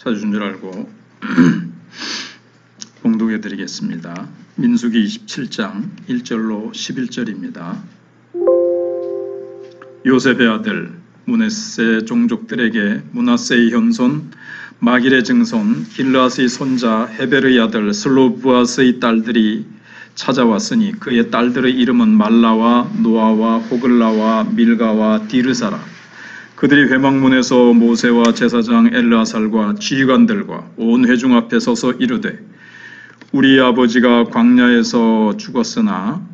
찾아준 줄 알고 봉독해 드리겠습니다. 민수기 27장 1절로 11절입니다. 요셉의 아들 므낫세 종족들에게 므낫세의 현손 마길의 증손 길르앗의 손자 헤벨의 아들 슬로브앗의 딸들이 찾아왔으니 그의 딸들의 이름은 말라와 노아와 호글라와 밀가와 디르사라. 그들이 회막문에서 모세와 제사장 엘르아살과 지휘관들과 온 회중 앞에 서서 이르되 우리 아버지가 광야에서 죽었으나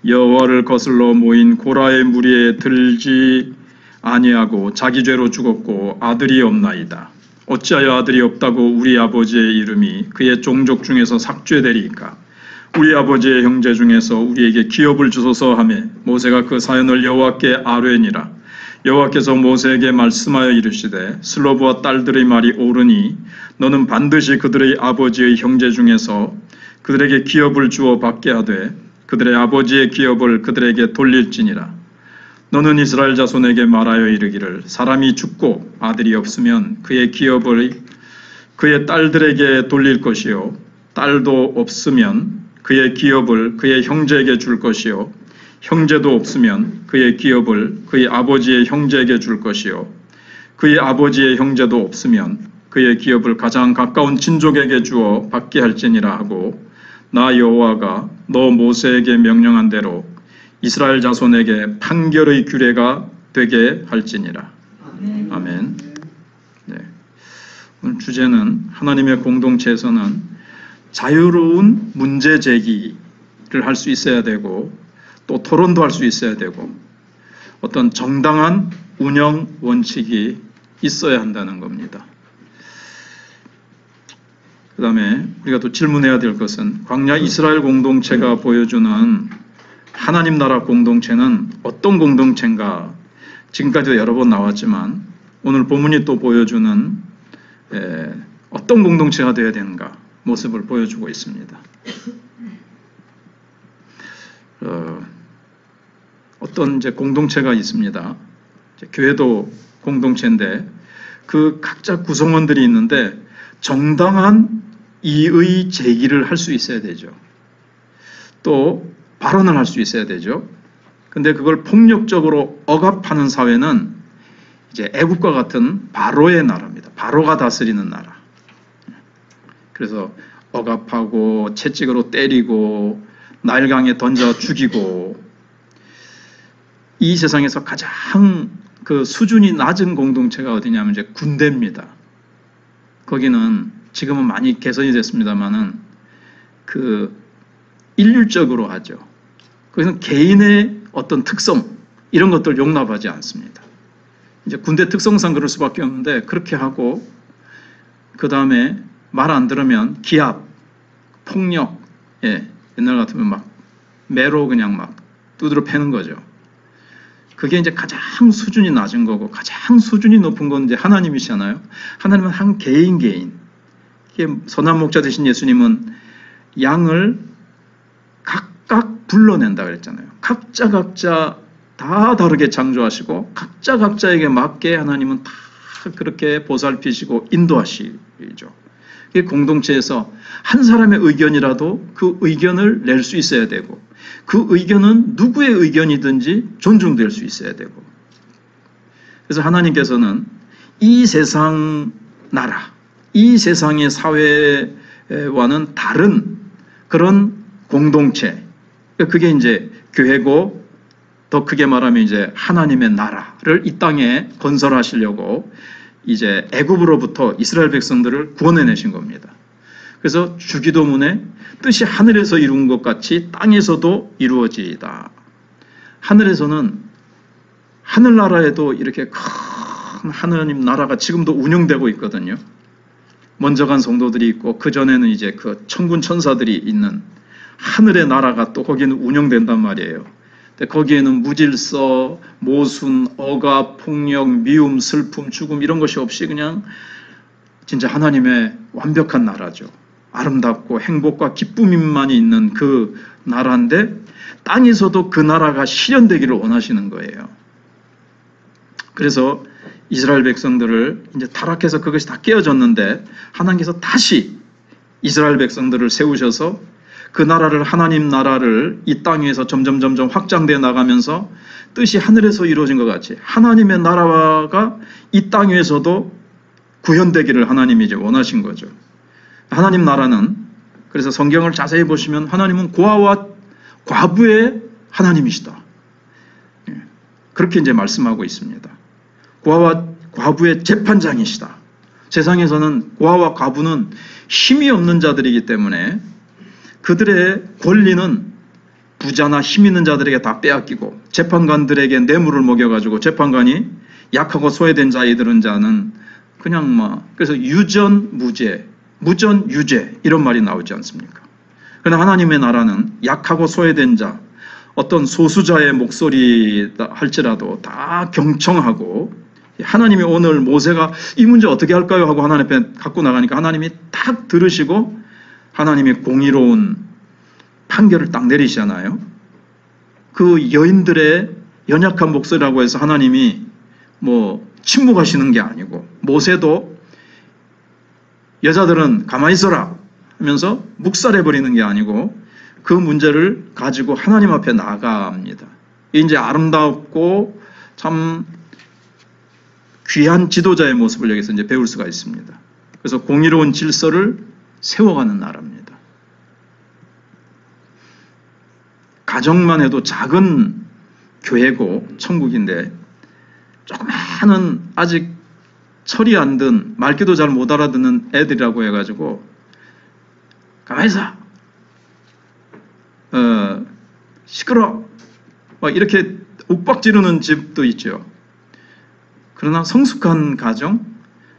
여호와를 거슬러 모인 고라의 무리에 들지 아니하고 자기 죄로 죽었고 아들이 없나이다. 어찌하여 아들이 없다고 우리 아버지의 이름이 그의 종족 중에서 삭죄되리이까? 우리 아버지의 형제 중에서 우리에게 기업을 주소서 하매 모세가 그 사연을 여호와께 아뢰니라. 여호와께서 모세에게 말씀하여 이르시되 슬로브와 딸들의 말이 옳으니 너는 반드시 그들의 아버지의 형제 중에서 그들에게 기업을 주어 받게 하되 그들의 아버지의 기업을 그들에게 돌릴지니라. 너는 이스라엘 자손에게 말하여 이르기를 사람이 죽고 아들이 없으면 그의 기업을 그의 딸들에게 돌릴 것이요 딸도 없으면 그의 기업을 그의 형제에게 줄 것이요 형제도 없으면 그의 기업을 그의 아버지의 형제에게 줄 것이요 그의 아버지의 형제도 없으면 그의 기업을 가장 가까운 친족에게 주어 받게 할지니라 하고 나 여호와가 너 모세에게 명령한 대로 이스라엘 자손에게 판결의 규례가 되게 할지니라. 아멘. 네. 오늘 주제는 하나님의 공동체에서는 자유로운 문제 제기를 할 수 있어야 되고 또 토론도 할 수 있어야 되고 어떤 정당한 운영 원칙이 있어야 한다는 겁니다. 그 다음에 우리가 또 질문해야 될 것은 광야 이스라엘 공동체가 보여주는 하나님 나라 공동체는 어떤 공동체인가? 지금까지도 여러 번 나왔지만 오늘 본문이 또 보여주는 어떤 공동체가 되어야 되는가 모습을 보여주고 있습니다. 어떤 이제 공동체가 있습니다. 이제 교회도 공동체인데 그 각자 구성원들이 있는데 정당한 이의 제기를 할 수 있어야 되죠. 또 발언을 할 수 있어야 되죠. 근데 그걸 폭력적으로 억압하는 사회는 이제 애국과 같은 바로의 나라입니다. 바로가 다스리는 나라. 그래서 억압하고 채찍으로 때리고 나일강에 던져 죽이고 이 세상에서 가장 그 수준이 낮은 공동체가 어디냐면 이제 군대입니다. 거기는 지금은 많이 개선이 됐습니다만은 그 일률적으로 하죠. 거기는 개인의 어떤 특성 이런 것들 용납하지 않습니다. 이제 군대 특성상 그럴 수밖에 없는데 그렇게 하고 그 다음에 말 안 들으면 기합, 폭력, 옛날 같으면 막 매로 그냥 막 두드러 패는 거죠. 그게 이제 가장 수준이 낮은 거고 가장 수준이 높은 건 이제 하나님이시잖아요. 하나님은 한 개인. 이게 선한 목자 되신 예수님은 양을 각각 불러낸다 그랬잖아요. 각자 다 다르게 창조하시고 각자에게 맞게 하나님은 다 그렇게 보살피시고 인도하시죠. 그 공동체에서 한 사람의 의견이라도 그 의견을 낼 수 있어야 되고 그 의견은 누구의 의견이든지 존중될 수 있어야 되고 그래서 하나님께서는 이 세상 나라, 이 세상의 사회와는 다른 그런 공동체 그게 이제 교회고 더 크게 말하면 이제 하나님의 나라를 이 땅에 건설하시려고 이제 애굽으로부터 이스라엘 백성들을 구원해내신 겁니다. 그래서 주기도문에 뜻이 하늘에서 이룬 것 같이 땅에서도 이루어지이다. 하늘에서는 하늘나라에도 이렇게 큰 하나님 나라가 지금도 운영되고 있거든요. 먼저 간 성도들이 있고 그전에는 이제 그 천군 천사들이 있는 하늘의 나라가 또 거기는 운영된단 말이에요. 근데 거기에는 무질서, 모순, 억압, 폭력, 미움, 슬픔, 죽음 이런 것이 없이 그냥 진짜 하나님의 완벽한 나라죠. 아름답고 행복과 기쁨만이 있는 그 나라인데 땅에서도 그 나라가 실현되기를 원하시는 거예요. 그래서 이스라엘 백성들을 이제 타락해서 그것이 다 깨어졌는데 하나님께서 다시 이스라엘 백성들을 세우셔서 그 나라를 하나님 나라를 이 땅 위에서 점점 확장되어 나가면서 뜻이 하늘에서 이루어진 것 같이 하나님의 나라가 이 땅 위에서도 구현되기를 하나님이 이제 원하신 거죠. 하나님 나라는 그래서 성경을 자세히 보시면 하나님은 고아와 과부의 하나님이시다. 그렇게 이제 말씀하고 있습니다. 고아와 과부의 재판장이시다. 세상에서는 고아와 과부는 힘이 없는 자들이기 때문에 그들의 권리는 부자나 힘 있는 자들에게 다 빼앗기고 재판관들에게 뇌물을 먹여가지고 재판관이 약하고 소외된 자이들은 자는 그냥 그래서 유전무죄, 무전유죄 이런 말이 나오지 않습니까? 그러나 하나님의 나라는 약하고 소외된 자, 어떤 소수자의 목소리 할지라도 다 경청하고 하나님이 오늘 모세가 이 문제 어떻게 할까요? 하고 하나님 앞에 갖고 나가니까 하나님이 딱 들으시고 하나님이 공의로운 판결을 딱 내리시잖아요. 그 여인들의 연약한 목소리라고 해서 하나님이 침묵하시는 게 아니고 모세도 여자들은 가만히 있어라 하면서 묵살해버리는 게 아니고 그 문제를 가지고 하나님 앞에 나아갑니다. 이제 아름답고 참 귀한 지도자의 모습을 여기서 이제 배울 수가 있습니다. 그래서 공의로운 질서를 세워가는 나라입니다. 가정만 해도 작은 교회고 천국인데 조그마한 아직 철이 안 든 말귀도 잘 못 알아듣는 애들이라고 해가지고 가만히 있어 시끄러 이렇게 욱박지르는 집도 있죠. 그러나 성숙한 가정,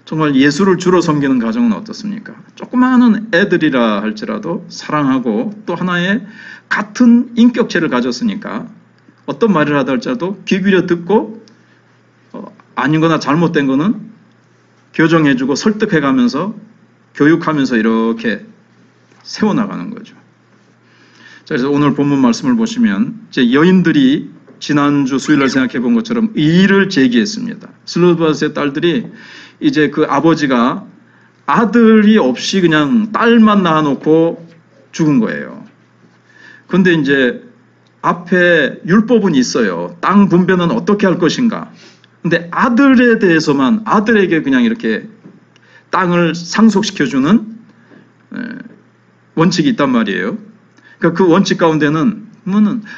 정말 예수를 주로 섬기는 가정은 어떻습니까? 조그마한 애들이라 할지라도 사랑하고 또 하나의 같은 인격체를 가졌으니까 어떤 말을 하다 할지라도 귀 기울여 듣고 아닌 거나 잘못된 거는 교정해주고 설득해가면서 교육하면서 이렇게 세워나가는 거죠. 자, 그래서 오늘 본문 말씀을 보시면 이제 여인들이 지난주 수요일날 생각해 본 것처럼 이의를 제기했습니다. 슬로바스의 딸들이 이제 그 아버지가 아들이 없이 그냥 딸만 낳아놓고 죽은 거예요. 근데 이제 앞에 율법은 있어요. 땅 분배는 어떻게 할 것인가. 근데 아들에 대해서만 아들에게 그냥 이렇게 땅을 상속시켜주는 원칙이 있단 말이에요. 그러니까 그 원칙 가운데는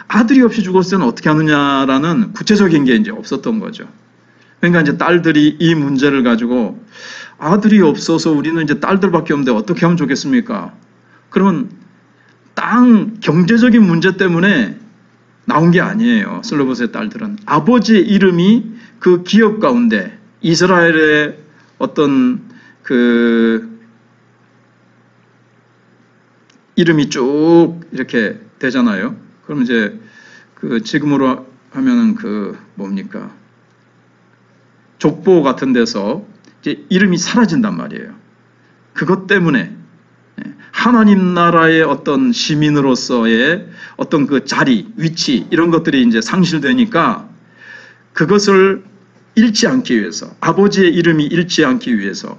아들이 없이 죽었을 때는 어떻게 하느냐라는 구체적인 게 이제 없었던 거죠. 그러니까 이제 딸들이 이 문제를 가지고 아들이 없어서 우리는 이제 딸들밖에 없는데 어떻게 하면 좋겠습니까? 그러면 땅 경제적인 문제 때문에 나온 게 아니에요. 슬로보스의 딸들은 아버지의 이름이 그 기업 가운데 이스라엘의 어떤 그 이름이 쭉 이렇게 되잖아요. 그럼 이제 그 지금으로 하면은 그 뭡니까? 족보 같은 데서 이제 이름이 사라진단 말이에요. 그것 때문에 하나님 나라의 어떤 시민으로서의 어떤 그 자리, 위치 이런 것들이 이제 상실되니까 그것을 잃지 않기 위해서 아버지의 이름이 잃지 않기 위해서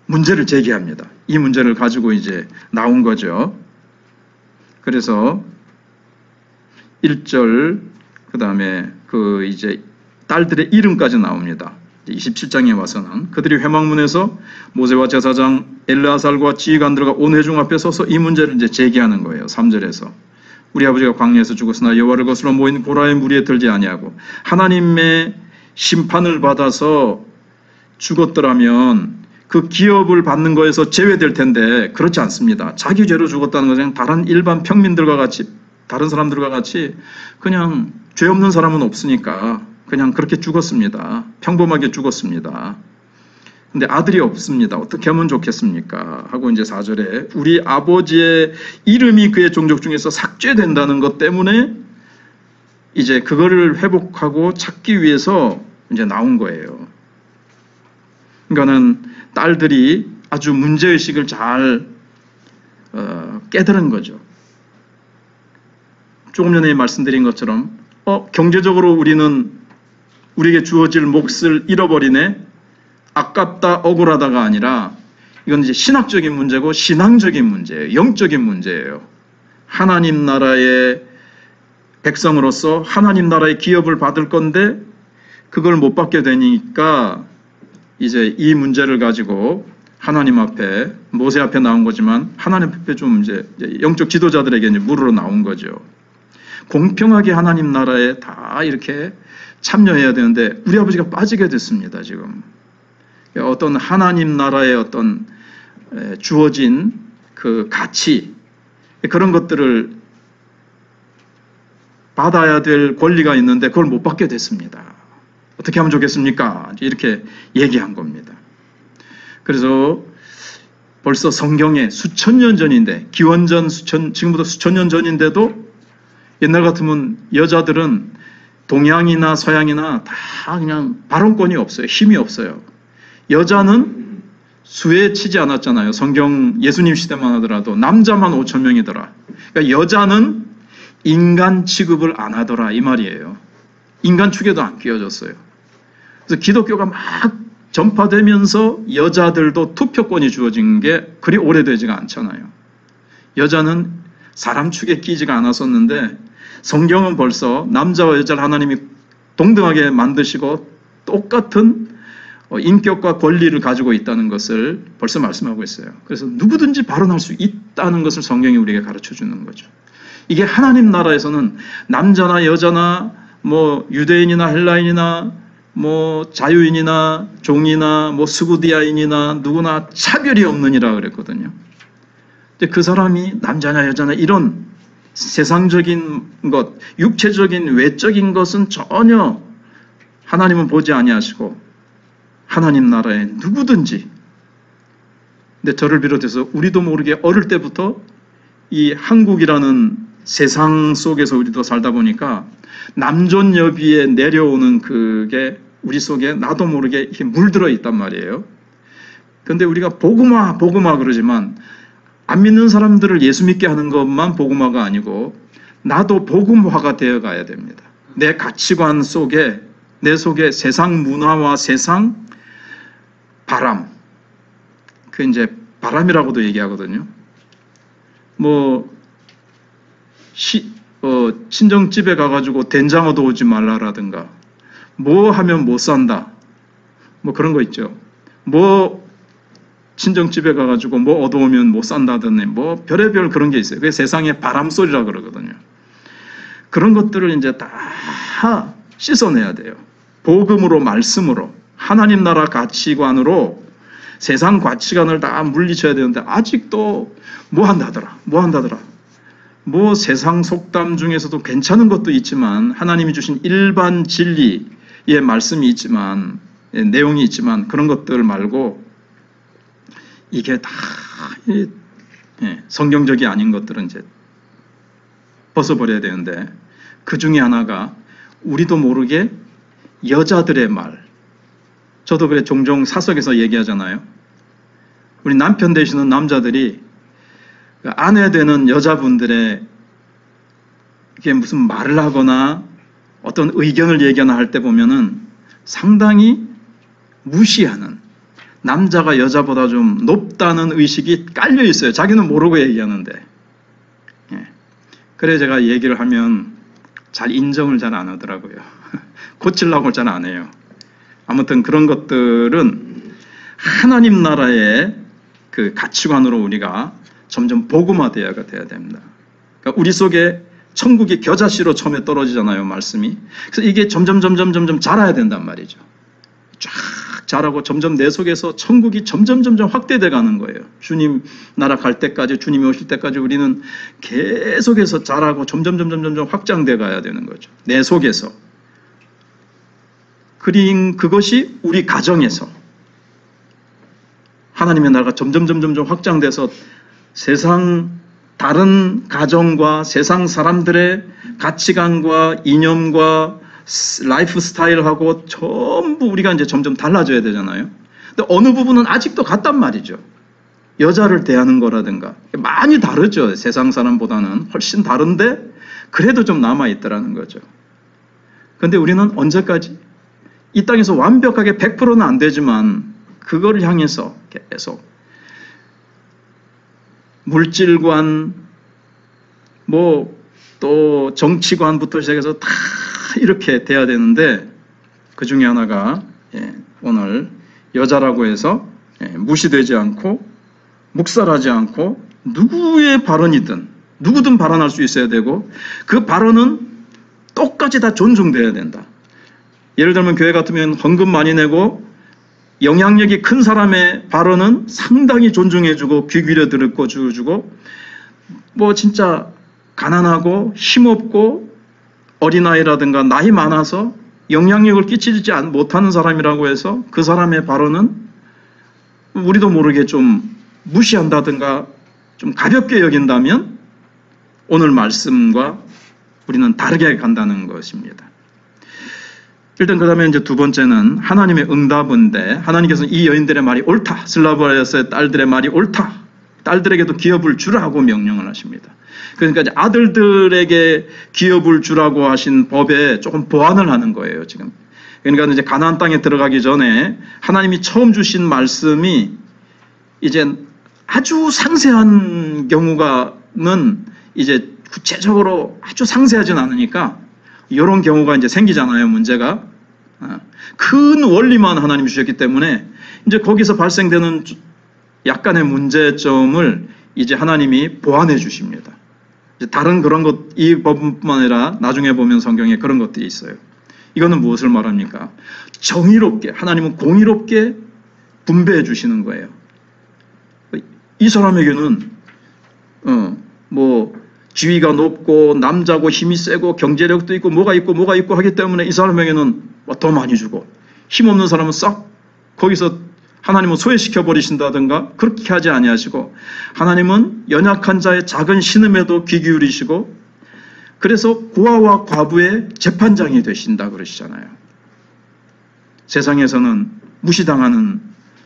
문제를 제기합니다. 이 문제를 가지고 이제 나온 거죠. 그래서 1절 그 다음에 그 이제 딸들의 이름까지 나옵니다. 27장에 와서는 그들이 회막문에서 모세와 제사장 엘르아살과 지휘관들과 온 회중 앞에 서서 이 문제를 이제 제기하는 거예요. 3절에서 우리 아버지가 광야에서 죽었으나 여호와를 거스러 모인 고라의 무리에 들지 아니하고 하나님의 심판을 받아서 죽었더라면 그 기업을 받는 거에서 제외될 텐데 그렇지 않습니다. 자기 죄로 죽었다는 것은 다른 일반 평민들과 같이 다른 사람들과 같이 그냥 죄 없는 사람은 없으니까 그냥 그렇게 죽었습니다. 평범하게 죽었습니다. 근데 아들이 없습니다. 어떻게 하면 좋겠습니까? 하고 이제 4절에 우리 아버지의 이름이 그의 종족 중에서 삭제된다는 것 때문에 이제 그거를 회복하고 찾기 위해서 이제 나온 거예요. 그러니까는 딸들이 아주 문제의식을 잘 깨달은 거죠. 조금 전에 말씀드린 것처럼 경제적으로 우리는 우리에게 주어질 몫을 잃어버리네, 아깝다, 억울하다가 아니라 이건 이제 신학적인 문제고 신앙적인 문제예요. 영적인 문제예요. 하나님 나라의 백성으로서 하나님 나라의 기업을 받을 건데 그걸 못 받게 되니까 이제 이 문제를 가지고 하나님 앞에, 모세 앞에 나온 거지만 하나님 앞에 좀 이제 영적 지도자들에게 이제 물으러 나온 거죠. 공평하게 하나님 나라에 다 이렇게 참여해야 되는데 우리 아버지가 빠지게 됐습니다. 지금 어떤 하나님 나라의 어떤 주어진 그 가치, 그런 것들을 받아야 될 권리가 있는데 그걸 못 받게 됐습니다. 어떻게 하면 좋겠습니까? 이렇게 얘기한 겁니다. 그래서 벌써 성경에 수천 년 전인데, 기원전 지금부터 수천 년 전인데도 옛날 같으면 여자들은 동양이나 서양이나 다 그냥 발언권이 없어요. 힘이 없어요. 여자는 수에 치지 않았잖아요. 성경 예수님 시대만 하더라도 남자만 5천 명이더라. 그러니까 여자는 인간 취급을 안 하더라 이 말이에요. 인간 축에도 안 끼워졌어요. 그래서 기독교가 막 전파되면서 여자들도 투표권이 주어진 게 그리 오래되지가 않잖아요. 여자는 사람 축에 끼지가 않았었는데 성경은 벌써 남자와 여자를 하나님이 동등하게 만드시고 똑같은 인격과 권리를 가지고 있다는 것을 벌써 말씀하고 있어요. 그래서 누구든지 발언할 수 있다는 것을 성경이 우리에게 가르쳐 주는 거죠. 이게 하나님 나라에서는 남자나 여자나 뭐 유대인이나 헬라인이나 뭐 자유인이나 종이나 뭐 스구디아인이나 누구나 차별이 없느니라 그랬거든요. 근데 그 사람이 남자나 여자나 이런 세상적인 것, 육체적인 외적인 것은 전혀 하나님은 보지 아니하시고 하나님 나라에 누구든지, 근데 저를 비롯해서 우리도 모르게 어릴 때부터 이 한국이라는 세상 속에서 우리도 살다 보니까 남존여비에 내려오는 그게 우리 속에 나도 모르게 이렇게 물들어 있단 말이에요. 그런데 우리가 복음화 그러지만 안 믿는 사람들을 예수 믿게 하는 것만 복음화가 아니고 나도 복음화가 되어 가야 됩니다. 내 가치관 속에, 내 속에 세상 문화와 세상 바람, 그 이제 바람이라고도 얘기하거든요. 뭐 친정집에 가가지고 된장 얻어오지 말라라든가, 뭐 하면 못 산다, 뭐 그런 거 있죠. 뭐 친정집에 가가지고 뭐 얻어오면 못 산다더니 뭐 별의별 그런 게 있어요. 그게 세상의 바람소리라 그러거든요. 그런 것들을 이제 다 씻어내야 돼요. 복음으로, 말씀으로, 하나님 나라 가치관으로 세상 가치관을 다 물리쳐야 되는데 아직도 뭐 한다더라. 뭐 세상 속담 중에서도 괜찮은 것도 있지만 하나님이 주신 일반 진리의 말씀이 있지만, 내용이 있지만 그런 것들 말고 이게 다 성경적이 아닌 것들은 이제 벗어버려야 되는데, 그 중에 하나가 우리도 모르게 여자들의 말, 저도 그래 종종 사석에서 얘기하잖아요. 우리 남편 되시는 남자들이 아내 되는 여자분들의 이게 무슨 말을 하거나 어떤 의견을 얘기하나 할 때 보면은 상당히 무시하는, 남자가 여자보다 좀 높다는 의식이 깔려 있어요. 자기는 모르고 얘기하는데. 그래 제가 얘기를 하면 잘 인정을 잘 안 하더라고요. 고치려고 잘 안 해요. 아무튼 그런 것들은 하나님 나라의 그 가치관으로 우리가 점점 복음화되어야 됩니다. 그러니까 우리 속에 천국이 겨자씨로 처음에 떨어지잖아요, 말씀이. 그래서 이게 점점 자라야 된단 말이죠. 쫙 자라고 점점 내 속에서 천국이 점점 확대돼 가는 거예요. 주님 나라 갈 때까지, 주님이 오실 때까지 우리는 계속해서 자라고 점점 확장돼 가야 되는 거죠. 내 속에서. 그것이 우리 가정에서 하나님의 나라가 점점 확장돼서 세상 다른 가정과 세상 사람들의 가치관과 이념과 라이프 스타일하고 전부 우리가 이제 점점 달라져야 되잖아요. 근데 어느 부분은 아직도 같단 말이죠. 여자를 대하는 거라든가 많이 다르죠. 세상 사람보다는 훨씬 다른데 그래도 좀 남아있더라는 거죠. 그런데 우리는 언제까지 이 땅에서 완벽하게 100%는 안 되지만 그걸 향해서 계속 물질관, 또 정치관부터 시작해서 다 이렇게 돼야 되는데, 그 중에 하나가 오늘 여자라고 해서 무시되지 않고 묵살하지 않고 누구의 발언이든 누구든 발언할 수 있어야 되고, 그 발언은 똑같이 다 존중돼야 된다. 예를 들면 교회 같으면 헌금 많이 내고 영향력이 큰 사람의 발언은 상당히 존중해주고 귀 기울여 듣고 주고, 진짜 가난하고 힘없고 어린아이라든가 나이 많아서 영향력을 끼치지 못하는 사람이라고 해서 그 사람의 발언은 우리도 모르게 좀 무시한다든가 좀 가볍게 여긴다면 오늘 말씀과 우리는 다르게 간다는 것입니다. 일단 그 다음에 이제 두 번째는 하나님의 응답인데, 하나님께서는 이 여인들의 말이 옳다, 슬라브아에서의 딸들의 말이 옳다, 딸들에게도 기업을 주라고 명령을 하십니다. 그러니까 이제 아들들에게 기업을 주라고 하신 법에 조금 보완을 하는 거예요, 지금. 그러니까 이제 가나안 땅에 들어가기 전에 하나님이 처음 주신 말씀이 이제 아주 상세한 경우가는 이제 구체적으로 아주 상세하진 않으니까 이런 경우가 이제 생기잖아요, 문제가. 큰 원리만 하나님이 주셨기 때문에 이제 거기서 발생되는 약간의 문제점을 이제 하나님이 보완해 주십니다. 이제 다른 그런 것, 이 법뿐만 아니라 나중에 보면 성경에 그런 것들이 있어요. 이거는 무엇을 말합니까? 정의롭게, 하나님은 공의롭게 분배해 주시는 거예요. 이 사람에게는 지위가 높고 남자고 힘이 세고 경제력도 있고 뭐가 있고 하기 때문에 이 사람에게는 더 많이 주고, 힘없는 사람은 싹 거기서 하나님은 소외시켜 버리신다든가 그렇게 하지 아니하시고, 하나님은 연약한 자의 작은 신음에도 귀 기울이시고, 그래서 고아와 과부의 재판장이 되신다 그러시잖아요. 세상에서는 무시당하는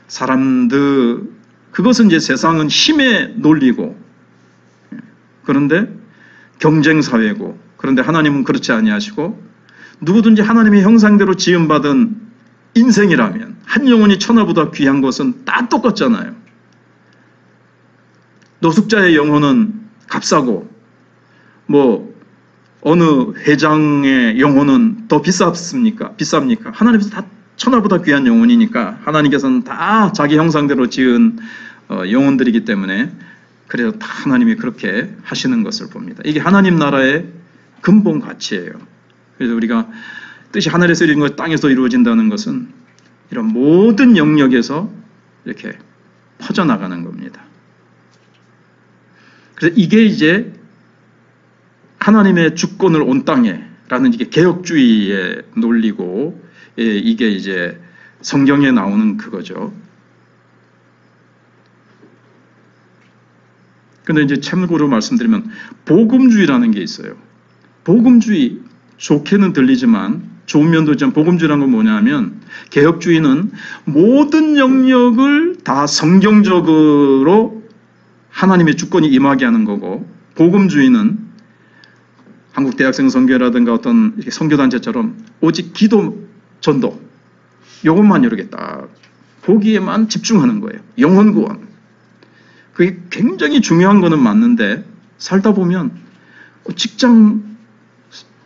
사람들, 그것은 이제 세상은 힘에 놀리고, 그런데 경쟁사회고, 그런데 하나님은 그렇지 아니하시고, 누구든지 하나님의 형상대로 지음받은 인생이라면 한 영혼이 천하보다 귀한 것은 다 똑같잖아요. 노숙자의 영혼은 값싸고 어느 회장의 영혼은 더 비쌉니까? 하나님께서 다 천하보다 귀한 영혼이니까 하나님께서는 다 자기 형상대로 지은 영혼들이기 때문에, 그래서 다 하나님이 그렇게 하시는 것을 봅니다. 이게 하나님 나라의 근본 가치예요. 그래서 우리가 뜻이 하늘에서 이루어진 것, 땅에서 이루어진다는 것은 이런 모든 영역에서 이렇게 퍼져나가는 겁니다. 그래서 이게 이제 하나님의 주권을 온 땅에 라는 이게 개혁주의의 논리고, 이게 이제 성경에 나오는 그거죠. 근데 이제 참고로 말씀드리면 복음주의라는 게 있어요. 복음주의, 좋게는 들리지만 좋은 면도 있지만, 복음주의라는 건 뭐냐면, 개혁주의는 모든 영역을 다 성경적으로 하나님의 주권이 임하게 하는 거고, 복음주의는 한국대학생 선교라든가 어떤 선교단체처럼 오직 기도, 전도, 요것만 이렇게 딱 거기에만 집중하는 거예요. 영혼 구원. 그게 굉장히 중요한 거는 맞는데, 살다 보면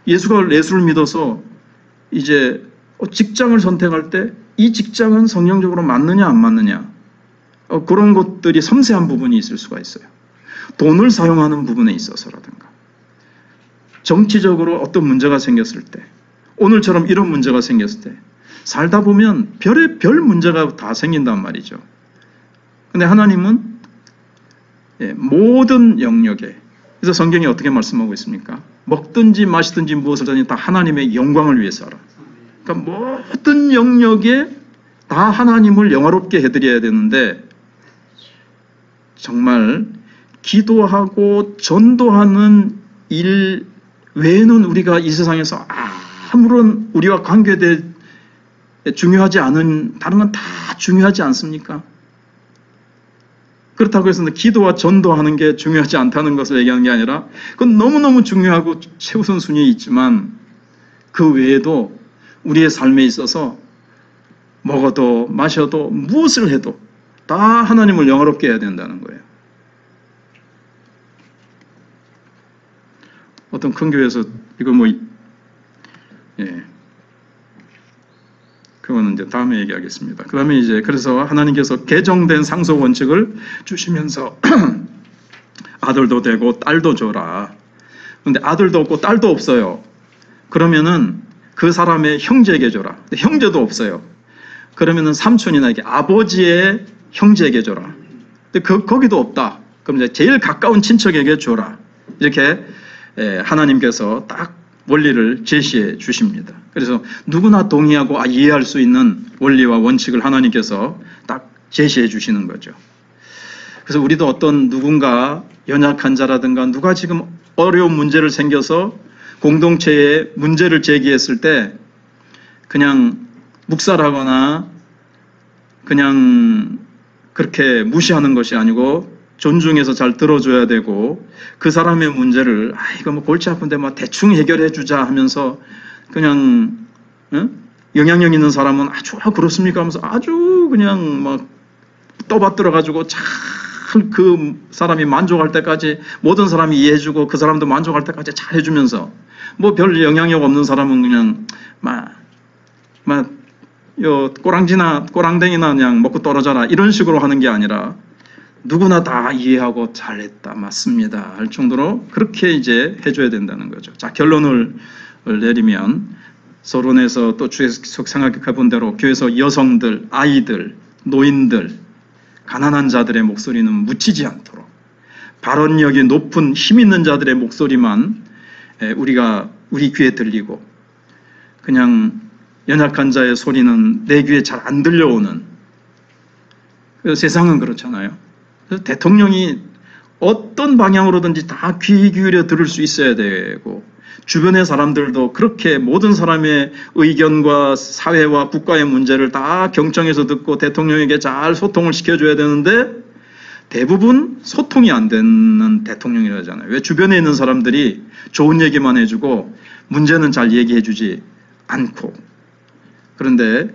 예수가 예수를 믿어서 이제 직장을 선택할 때 이 직장은 성경적으로 맞느냐 안 맞느냐, 그런 것들이 섬세한 부분이 있을 수가 있어요. 돈을 사용하는 부분에 있어서라든가, 정치적으로 어떤 문제가 생겼을 때, 오늘처럼 이런 문제가 생겼을 때 살다 보면 별의별 문제가 다 생긴단 말이죠. 근데 하나님은 모든 영역에, 그래서 성경이 어떻게 말씀하고 있습니까? 먹든지 마시든지 무엇을 하든지 다 하나님의 영광을 위해서 하라. 그러니까 모든 영역에 다 하나님을 영화롭게 해드려야 되는데, 정말 기도하고 전도하는 일 외에는 우리가 이 세상에서 아무런 우리와 관계돼 중요하지 않은 다른 건 다 중요하지 않습니까? 그렇다고 해서 기도와 전도하는 게 중요하지 않다는 것을 얘기하는 게 아니라, 그건 너무너무 중요하고 최우선 순위에 있지만 그 외에도 우리의 삶에 있어서 먹어도 마셔도 무엇을 해도 다 하나님을 영화롭게 해야 된다는 거예요. 어떤 큰 교회에서 이거 그거는 이제 다음에 얘기하겠습니다. 그 다음에 이제 그래서 하나님께서 개정된 상속 원칙을 주시면서 아들도 되고 딸도 줘라. 근데 아들도 없고 딸도 없어요. 그러면은 그 사람의 형제에게 줘라. 근데 형제도 없어요. 그러면은 삼촌이나 이게 아버지의 형제에게 줘라. 근데 거기도 없다. 그럼 이제 제일 가까운 친척에게 줘라. 이렇게 하나님께서 딱 원리를 제시해 주십니다. 그래서 누구나 동의하고 이해할 수 있는 원리와 원칙을 하나님께서 딱 제시해 주시는 거죠. 그래서 우리도 어떤 누군가 연약한 자라든가 누가 지금 어려운 문제를 생겨서 공동체에 문제를 제기했을 때 그냥 묵살하거나 그냥 그렇게 무시하는 것이 아니고 존중해서 잘 들어줘야 되고 그 사람의 문제를 이거 뭐 골치 아픈데 뭐 대충 해결해 주자 하면서 그냥 영향력 있는 사람은 아주 그렇습니까 하면서 아주 그냥 막 떠받들어 가지고 잘 그 사람이 만족할 때까지 모든 사람이 이해해주고 그 사람도 만족할 때까지 잘 해주면서 뭐 별 영향력 없는 사람은 그냥 꼬랑댕이나 그냥 먹고 떨어져라 이런 식으로 하는 게 아니라 누구나 다 이해하고 잘했다 맞습니다 할 정도로 그렇게 이제 해줘야 된다는 거죠. 자, 결론을 내리면 서론에서 또 계속 생각해 본 대로 교회에서 여성들, 아이들, 노인들, 가난한 자들의 목소리는 묻히지 않도록 발언력이 높은 힘 있는 자들의 목소리만 우리 귀에 들리고 그냥 연약한 자의 소리는 내 귀에 잘 안 들려오는 세상은 그렇잖아요. 그래서 대통령이 어떤 방향으로든지 다 귀 기울여 들을 수 있어야 되고 주변의 사람들도 그렇게 모든 사람의 의견과 사회와 국가의 문제를 다 경청해서 듣고 대통령에게 잘 소통을 시켜줘야 되는데 대부분 소통이 안 되는 대통령이라 하잖아요. 왜 주변에 있는 사람들이 좋은 얘기만 해주고 문제는 잘 얘기해주지 않고. 그런데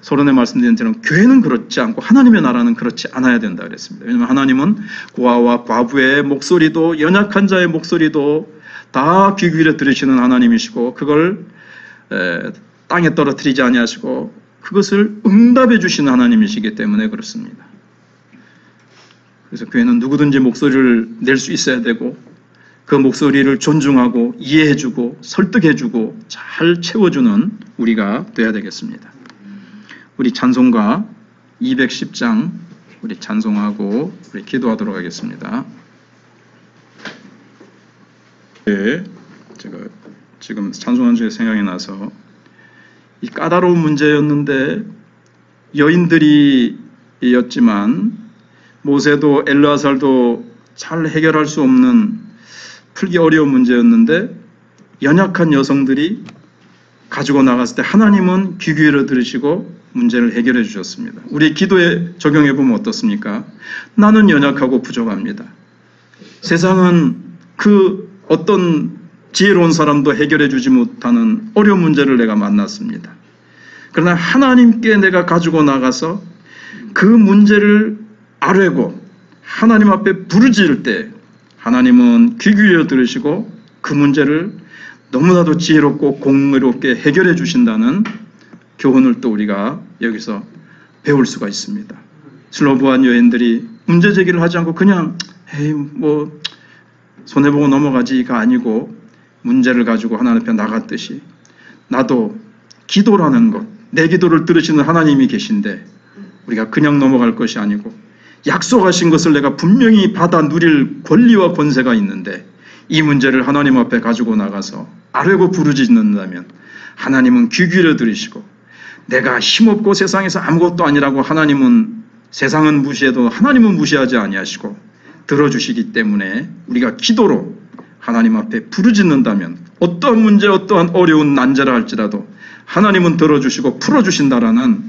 서론에 말씀드린 대로 교회는 그렇지 않고 하나님의 나라는 그렇지 않아야 된다 그랬습니다. 왜냐하면 하나님은 고아와 과부의 목소리도 연약한 자의 목소리도 다 귀 기울여 들으시는 하나님이시고 그걸 땅에 떨어뜨리지 아니하시고 그것을 응답해 주시는 하나님이시기 때문에 그렇습니다. 그래서 교회는 누구든지 목소리를 낼 수 있어야 되고 그 목소리를 존중하고 이해해주고 설득해주고 잘 채워주는 우리가 돼야 되겠습니다. 우리 찬송가 210장 우리 찬송하고 우리 기도하도록 하겠습니다. 제가 지금 찬송한 중에 생각이 나서 이 까다로운 문제였는데 여인들이었지만 모세도 엘르아살도 잘 해결할 수 없는 풀기 어려운 문제였는데 연약한 여성들이 가지고 나갔을 때 하나님은 귀 기울여 들으시고 문제를 해결해 주셨습니다. 우리 기도에 적용해 보면 어떻습니까? 나는 연약하고 부족합니다. 세상은 그 어떤 지혜로운 사람도 해결해 주지 못하는 어려운 문제를 내가 만났습니다. 그러나 하나님께 내가 가지고 나가서 그 문제를 아뢰고 하나님 앞에 부르짖을 때 하나님은 귀 기울여 들으시고 그 문제를 너무나도 지혜롭고 공의롭게 해결해 주신다는 교훈을 또 우리가 여기서 배울 수가 있습니다. 슬로브한 여인들이 문제 제기를 하지 않고 그냥 뭐 손해보고 넘어가지가 아니고 문제를 가지고 하나님 앞에 나갔듯이 나도 기도라는 것, 내 기도를 들으시는 하나님이 계신데 우리가 그냥 넘어갈 것이 아니고 약속하신 것을 내가 분명히 받아 누릴 권리와 권세가 있는데 이 문제를 하나님 앞에 가지고 나가서 아뢰고 부르짖는다면 하나님은 귀 기울여 들으시고 내가 힘없고 세상에서 아무것도 아니라고 하나님은 세상은 무시해도 하나님은 무시하지 아니하시고 들어주시기 때문에 우리가 기도로 하나님 앞에 부르짖는다면 어떠한 문제 어떠한 어려운 난제라 할지라도 하나님은 들어주시고 풀어주신다라는